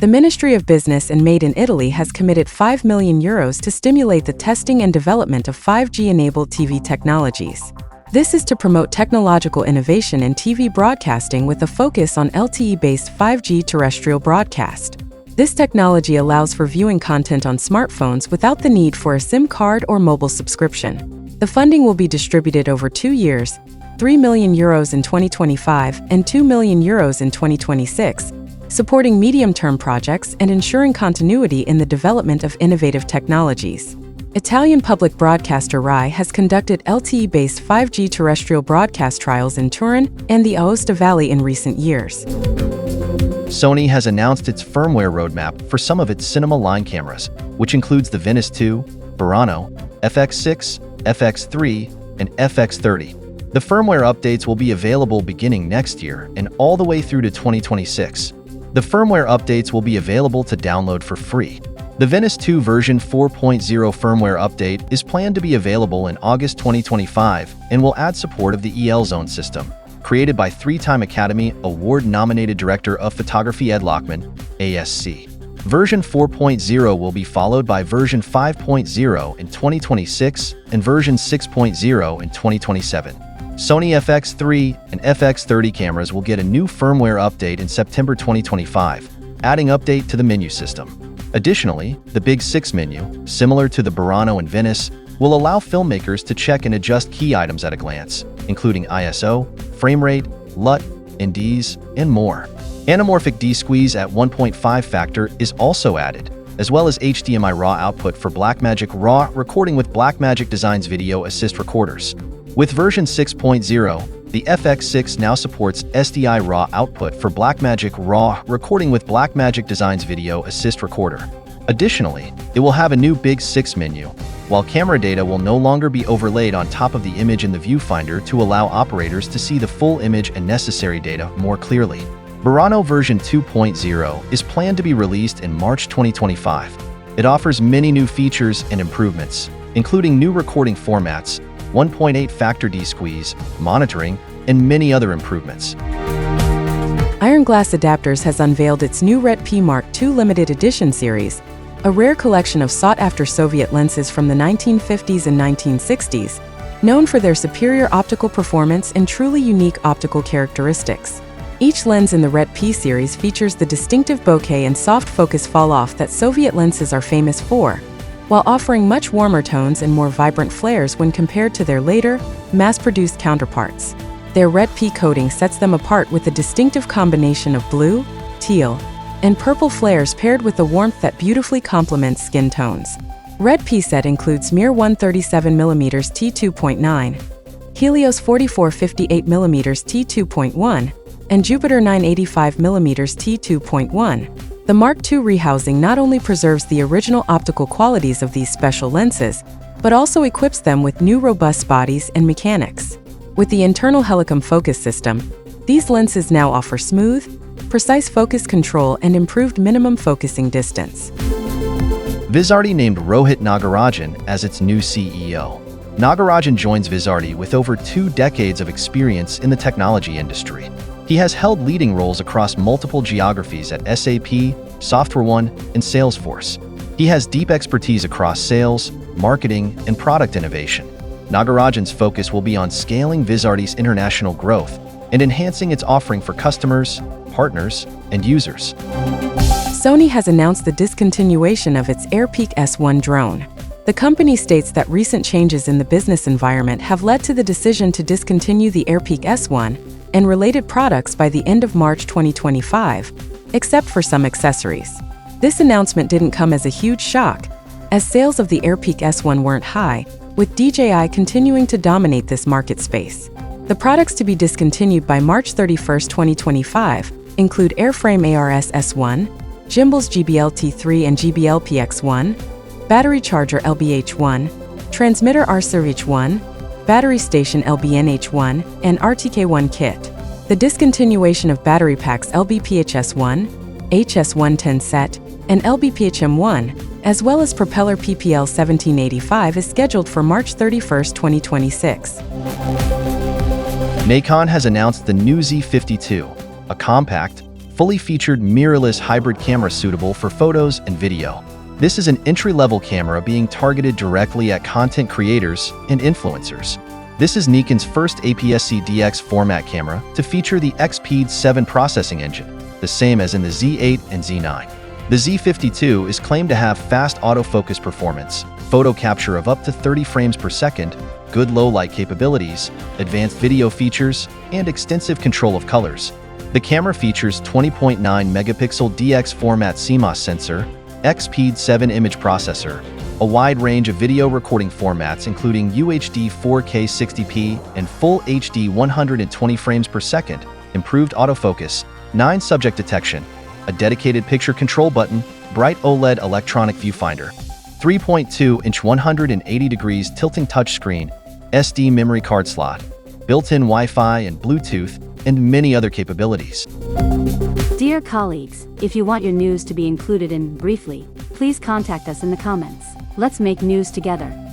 The Ministry of Business and Made in Italy has committed €5 million to stimulate the testing and development of 5G-enabled TV technologies. This is to promote technological innovation in TV broadcasting with a focus on LTE-based 5G terrestrial broadcast. This technology allows for viewing content on smartphones without the need for a SIM card or mobile subscription. The funding will be distributed over 2 years, €3 million in 2025 and €2 million in 2026, supporting medium-term projects and ensuring continuity in the development of innovative technologies. Italian public broadcaster RAI has conducted LTE-based 5G terrestrial broadcast trials in Turin and the Aosta Valley in recent years. Sony has announced its firmware roadmap for some of its cinema line cameras, which includes the Venice 2, Burano, FX6, FX3, and FX30. The firmware updates will be available beginning next year and all the way through to 2026. The firmware updates will be available to download for free. The Venice 2 version 4.0 firmware update is planned to be available in August 2025 and will add support of the EL Zone system, created by three-time Academy Award-nominated Director of Photography Ed Lachman, ASC. Version 4.0 will be followed by version 5.0 in 2026 and version 6.0 in 2027. Sony FX3 and FX30 cameras will get a new firmware update in September 2025, adding update to the menu system. Additionally, the Big 6 menu, similar to the Burano and Venice, will allow filmmakers to check and adjust key items at a glance, including ISO, frame rate, LUT, NDs, and more. Anamorphic D-Squeeze at 1.5 factor is also added, as well as HDMI RAW output for Blackmagic RAW recording with Blackmagic Design's video assist recorders. With version 6.0, the FX6 now supports SDI RAW output for Blackmagic RAW recording with Blackmagic Design's video assist recorder. Additionally, it will have a new Big 6 menu, while camera data will no longer be overlaid on top of the image in the viewfinder to allow operators to see the full image and necessary data more clearly. Burano version 2.0 is planned to be released in March 2025. It offers many new features and improvements, including new recording formats, 1.8 factor D-Squeeze, monitoring, and many other improvements. Iron Glass Adapters has unveiled its new Red P Mark II limited edition series, a rare collection of sought-after Soviet lenses from the 1950s and 1960s, known for their superior optical performance and truly unique optical characteristics. Each lens in the Red P series features the distinctive bokeh and soft focus fall-off that Soviet lenses are famous for, while offering much warmer tones and more vibrant flares when compared to their later, mass-produced counterparts. Their Red P coating sets them apart with a distinctive combination of blue, teal, and purple flares paired with the warmth that beautifully complements skin tones. Red P set includes Mir 137mm t2.9, Helios 44-58mm t2.1, and Jupiter 985mm t2.1. The Mark II rehousing not only preserves the original optical qualities of these special lenses, but also equips them with new robust bodies and mechanics. With the internal Helicom focus system, these lenses now offer smooth, precise focus control and improved minimum focusing distance. Vizarti named Rohit Nagarajan as its new CEO. Nagarajan joins Vizarti with over 2 decades of experience in the technology industry. He has held leading roles across multiple geographies at SAP, SoftwareOne, and Salesforce. He has deep expertise across sales, marketing, and product innovation. Nagarajan's focus will be on scaling Vizarti's international growth and enhancing its offering for customers, partners, and users. Sony has announced the discontinuation of its AirPeak S1 drone. The company states that recent changes in the business environment have led to the decision to discontinue the AirPeak S1 and related products by the end of March 2025, except for some accessories. This announcement didn't come as a huge shock, as sales of the AirPeak S1 weren't high, with DJI continuing to dominate this market space. The products to be discontinued by March 31, 2025 include Airframe ARS S1, gimbals GBL T3 and GBL PX1, battery charger LBH1, transmitter RSRH1, battery station LBNH1, and RTK1 kit. The discontinuation of battery packs LBPHS1, HS110 set, and LBPHM1, as well as propeller PPL 1785 is scheduled for March 31, 2026. Nikon has announced the new Z52, a compact, fully featured mirrorless hybrid camera suitable for photos and video. This is an entry-level camera being targeted directly at content creators and influencers. This is Nikon's first APS-C DX format camera to feature the XPEED 7 processing engine, the same as in the Z8 and Z9. The Z52 is claimed to have fast autofocus performance, photo capture of up to 30 frames per second, good low-light capabilities, advanced video features, and extensive control of colors. The camera features 20.9 megapixel DX format CMOS sensor, XPEED 7 image processor, a wide range of video recording formats including UHD 4K 60p and Full HD 120 frames per second, improved autofocus, 9 subject detection, a dedicated picture control button, bright OLED electronic viewfinder, 3.2-inch 180 degrees tilting touchscreen, SD memory card slot, built-in Wi-Fi and Bluetooth, and many other capabilities. Dear colleagues, if you want your news to be included in Briefly, please contact us in the comments. Let's make news together.